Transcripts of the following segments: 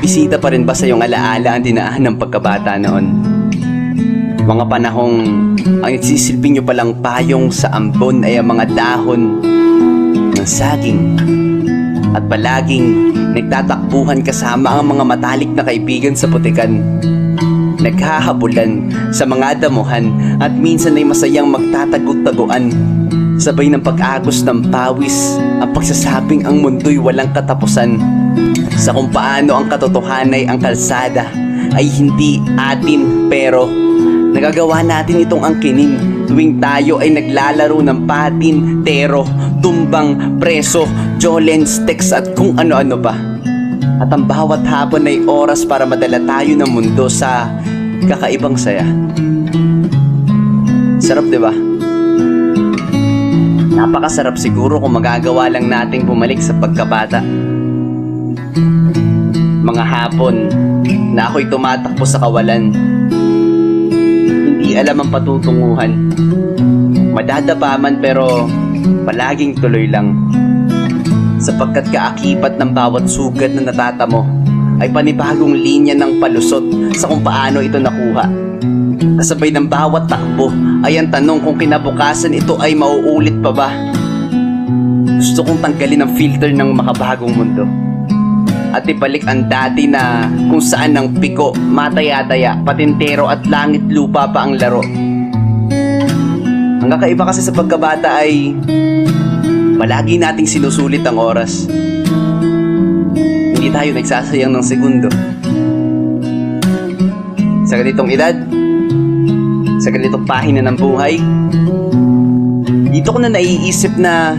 bumibisita pa rin ba sa iyong alaala ang dinaan ng pagkabata noon? Mga panahong ang nagsisilbing nyo palang payong sa ambon ay ang mga dahon ng saging at palaging nagtatakbuhan kasama ang mga matalik na kaibigan sa putikan. Naghahabulan sa mga damuhan at minsan ay masayang magtatagog-taguan. Sabay ng pag-agos ng pawis, ang pagsasabing ang mundo'y walang katapusan. Sa kung paano ang katotohanan ay ang kalsada ay hindi atin, pero nagagawa natin itong angkinin tuwing tayo ay naglalaro ng patin, tero, tumbang, preso, jolens, text at kung ano-ano pa. At ang bawat hapon ay oras para madala tayo ng mundo sa kakaibang saya. Sarap, di ba? Napakasarap siguro kung magagawa lang nating bumalik sa pagkabata. Mga hapon na ako'y tumatakbo sa kawalan, hindi alam ang patutunguhan, madadapa man pero palaging tuloy lang. Sapagkat kaakibat ng bawat sugat na natatamo ay panibagong linya ng palusot sa kung paano ito nakuha. Kasabay ng bawat takbo ay ang tanong kung kinabukasan ito ay mauulit pa ba. Gusto kong tanggalin ang filter ng makabagong mundo at ibalik ang dati na kung saan ng piko, mataya-taya, patintero at langit lupa pa ang laro. Ang kakaiba kasi sa pagkabata ay palagi nating sinusulit ang oras. Hindi tayo nagsasayang ng segundo. Sa ganitong edad, sa ganitong pahina ng buhay, dito ko na naiisip na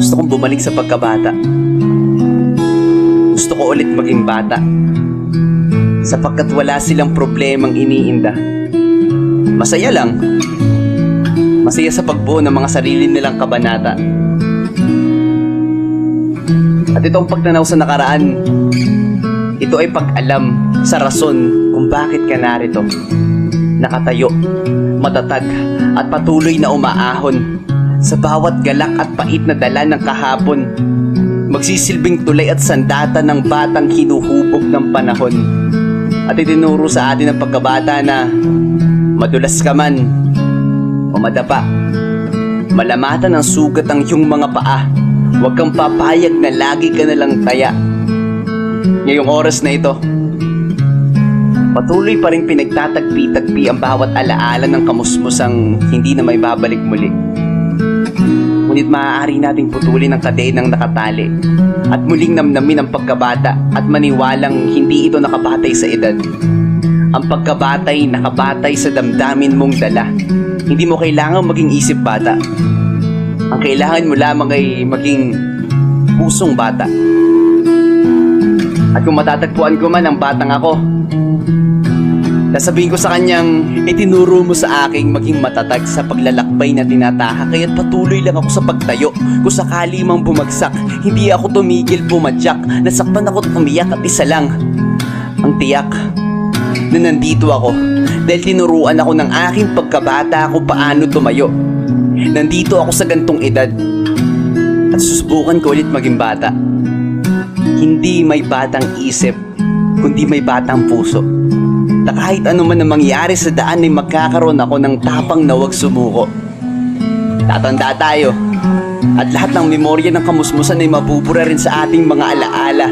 gusto kong bumalik sa pagkabata. Gusto ko ulit maging bata sapagkat wala silang problemang iniinda. Masaya lang. Masaya sa pagbuo ng mga sarili nilang kabanata. At itong pagtanaw sa nakaraan, ito ay pag-alam sa rason kung bakit ka narito. Nakatayo, matatag at patuloy na umaahon sa bawat galak at pait na dala ng kahapon. Magsisilbing tulay at sandata ng batang hinuhubog ng panahon. At itinuro sa atin ang pagkabata na madulas ka man o madapa, malamatan ang sugat ang iyong mga paa. Huwag kang papayag na lagi ka nalang taya. Ngayong oras na ito, patuloy pa rin pinagtatagpi-tagpi ang bawat alaala ng kamusmusang hindi na may babalik muli. Ngunit maaari nating putulin ang kadenang nakatali at muling namnamin ang pagkabata at maniwalang hindi ito nakabatay sa edad. Ang pagkabatay nakabatay sa damdamin mong dala. Hindi mo kailangang maging isip bata. Ang kailangan mo lamang ay maging pusong bata. At kung matatagpuan ko man ang batang ako, sasabihin ko sa kanyang, itinuro mo sa aking maging matatag sa paglalakbay na tinatahak, kaya't patuloy lang ako sa pagtayo. Kung sakali mang bumagsak, hindi ako tumigil pumadyak. Nasaktan ako at umiyak at isa lang ang tiyak na nandito ako dahil tinuruan ako ng aking pagkabata kung paano tumayo. Nandito ako sa gantong edad at susubukan ko ulit maging bata. Hindi may batang isip, kundi may batang puso. Na kahit ano man ang mangyari sa daan ay magkakaroon ako ng tapang na huwag sumuko. Tatanda tayo at lahat ng memorya ng kamusmusan ay mabubura rin sa ating mga alaala.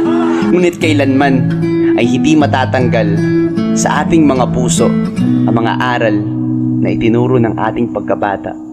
Ngunit kailanman ay hindi matatanggal sa ating mga puso ang mga aral na itinuro ng ating pagkabata.